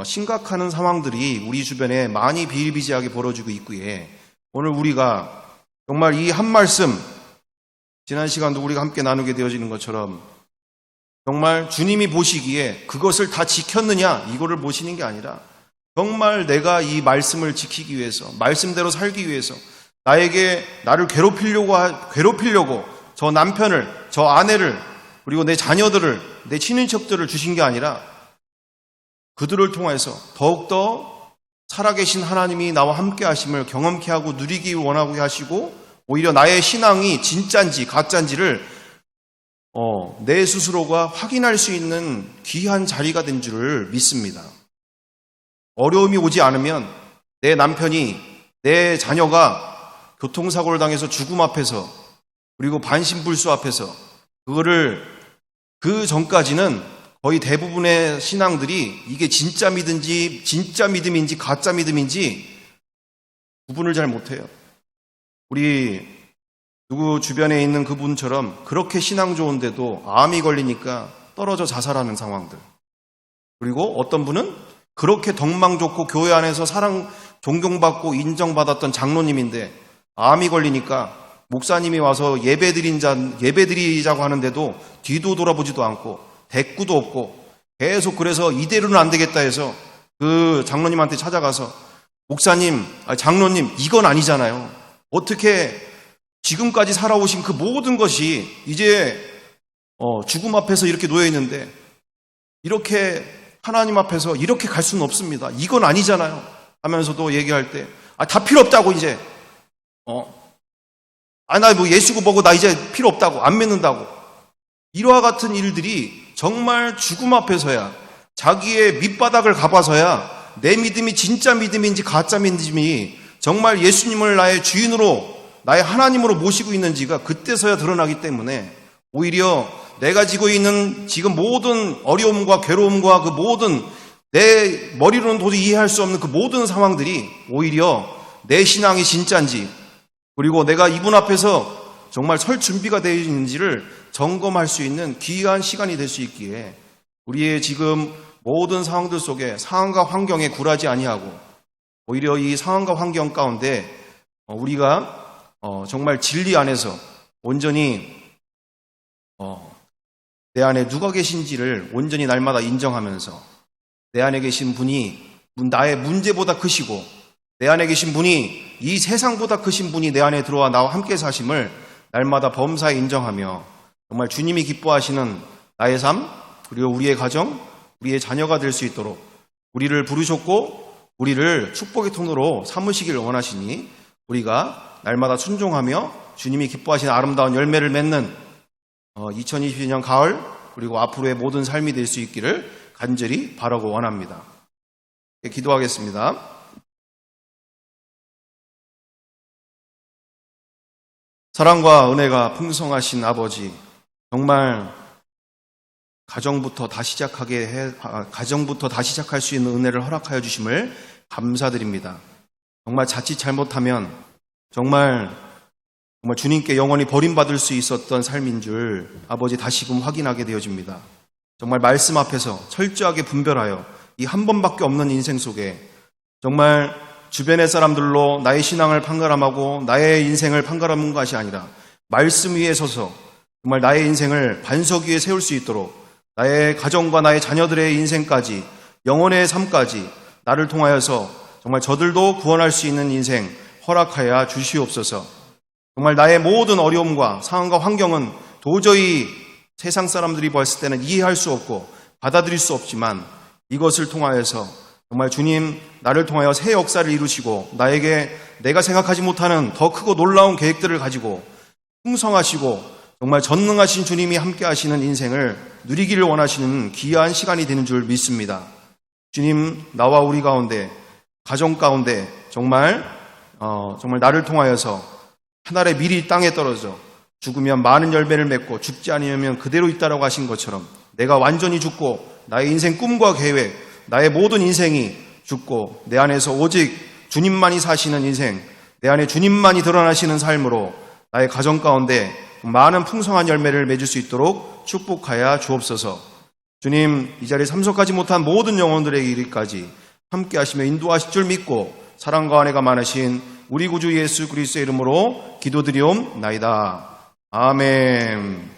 심각한 상황들이 우리 주변에 많이 비일비재하게 벌어지고 있기에 오늘 우리가 정말 이 한 말씀 지난 시간도 우리가 함께 나누게 되어지는 것처럼 정말 주님이 보시기에 그것을 다 지켰느냐 이거를 보시는 게 아니라 정말 내가 이 말씀을 지키기 위해서 말씀대로 살기 위해서 나를 괴롭히려고 저 남편을 저 아내를 그리고 내 자녀들을 내 친인척들을 주신 게 아니라 그들을 통해서 더욱더 살아계신 하나님이 나와 함께 하심을 경험케 하고 누리기 원하고 하시고 오히려 나의 신앙이 진짜인지 가짜인지를 내 스스로가 확인할 수 있는 귀한 자리가 된 줄을 믿습니다. 어려움이 오지 않으면 내 남편이 내 자녀가 교통사고를 당해서 죽음 앞에서 그리고 반신불수 앞에서 그 전까지는 거의 대부분의 신앙들이 이게 진짜 믿음인지 가짜 믿음인지 구분을 잘 못해요. 우리 누구 주변에 있는 그분처럼 그렇게 신앙 좋은데도 암이 걸리니까 떨어져 자살하는 상황들. 그리고 어떤 분은 그렇게 덕망 좋고 교회 안에서 사랑 존경받고 인정받았던 장로님인데 암이 걸리니까 목사님이 와서 예배드리자고 하는데도 뒤도 돌아보지도 않고 대꾸도 없고 계속 그래서 이대로는 안 되겠다 해서 그 장로님한테 찾아가서 장로님 이건 아니잖아요. 어떻게 지금까지 살아오신 그 모든 것이 이제 죽음 앞에서 이렇게 놓여 있는데 이렇게 하나님 앞에서 이렇게 갈 수는 없습니다. 이건 아니잖아요. 하면서도 얘기할 때 다 필요 없다고 이제 나 예수고 뭐고 나 이제 필요 없다고 안 믿는다고 이와 같은 일들이 정말 죽음 앞에서야 자기의 밑바닥을 가봐서야 내 믿음이 진짜 믿음인지 가짜 믿음이 정말 예수님을 나의 주인으로 나의 하나님으로 모시고 있는지가 그때서야 드러나기 때문에 오히려 내가 지고 있는 지금 모든 어려움과 괴로움과 그 모든 내 머리로는 도저히 이해할 수 없는 그 모든 상황들이 오히려 내 신앙이 진짜인지 그리고 내가 이분 앞에서 정말 설 준비가 되어 있는지를 점검할 수 있는 귀한 시간이 될 수 있기에 우리의 지금 모든 상황들 속에 상황과 환경에 굴하지 아니하고 오히려 이 상황과 환경 가운데 우리가 정말 진리 안에서 온전히 내 안에 누가 계신지를 온전히 날마다 인정하면서 내 안에 계신 분이 나의 문제보다 크시고 내 안에 계신 분이 이 세상보다 크신 분이 내 안에 들어와 나와 함께 사심을 날마다 범사에 인정하며 정말 주님이 기뻐하시는 나의 삶 그리고 우리의 가정 우리의 자녀가 될 수 있도록 우리를 부르셨고 우리를 축복의 통로로 삼으시길 원하시니 우리가 날마다 순종하며 주님이 기뻐하시는 아름다운 열매를 맺는 2022년 가을 그리고 앞으로의 모든 삶이 될 수 있기를 간절히 바라고 원합니다. 기도하겠습니다. 사랑과 은혜가 풍성하신 아버지, 정말 가정부터 다시 시작할 수 있는 은혜를 허락하여 주심을 감사드립니다. 정말 자칫 잘못하면 정말 주님께 영원히 버림받을 수 있었던 삶인 줄 아버지 다시금 확인하게 되어집니다. 정말 말씀 앞에서 철저하게 분별하여 이 한 번밖에 없는 인생 속에 정말 주변의 사람들로 나의 신앙을 판가름하고 나의 인생을 판가름한 것이 아니라 말씀 위에 서서 정말 나의 인생을 반석 위에 세울 수 있도록 나의 가정과 나의 자녀들의 인생까지 영혼의 삶까지 나를 통하여서 정말 저들도 구원할 수 있는 인생 허락하여 주시옵소서. 정말 나의 모든 어려움과 상황과 환경은 도저히 세상 사람들이 봤을 때는 이해할 수 없고 받아들일 수 없지만 이것을 통하여서 정말 주님 나를 통하여 새 역사를 이루시고 나에게 내가 생각하지 못하는 더 크고 놀라운 계획들을 가지고 풍성하시고 정말 전능하신 주님이 함께 하시는 인생을 누리기를 원하시는 귀한 시간이 되는 줄 믿습니다. 주님 나와 우리 가운데 가정 가운데 정말 나를 통하여서 하늘의 밀이 땅에 떨어져 죽으면 많은 열매를 맺고 죽지 않으면 그대로 있다라고 하신 것처럼 내가 완전히 죽고 나의 인생 꿈과 계획 나의 모든 인생이 죽고 내 안에서 오직 주님만이 사시는 인생 내 안에 주님만이 드러나시는 삶으로 나의 가정 가운데 많은 풍성한 열매를 맺을 수 있도록 축복하여 주옵소서. 주님 이 자리에 참석하지 못한 모든 영혼들에게 이르기까지 함께 하시며 인도하실 줄 믿고 사랑과 은혜가 많으신 우리 구주 예수 그리스도의 이름으로 기도드리옵나이다. 아멘.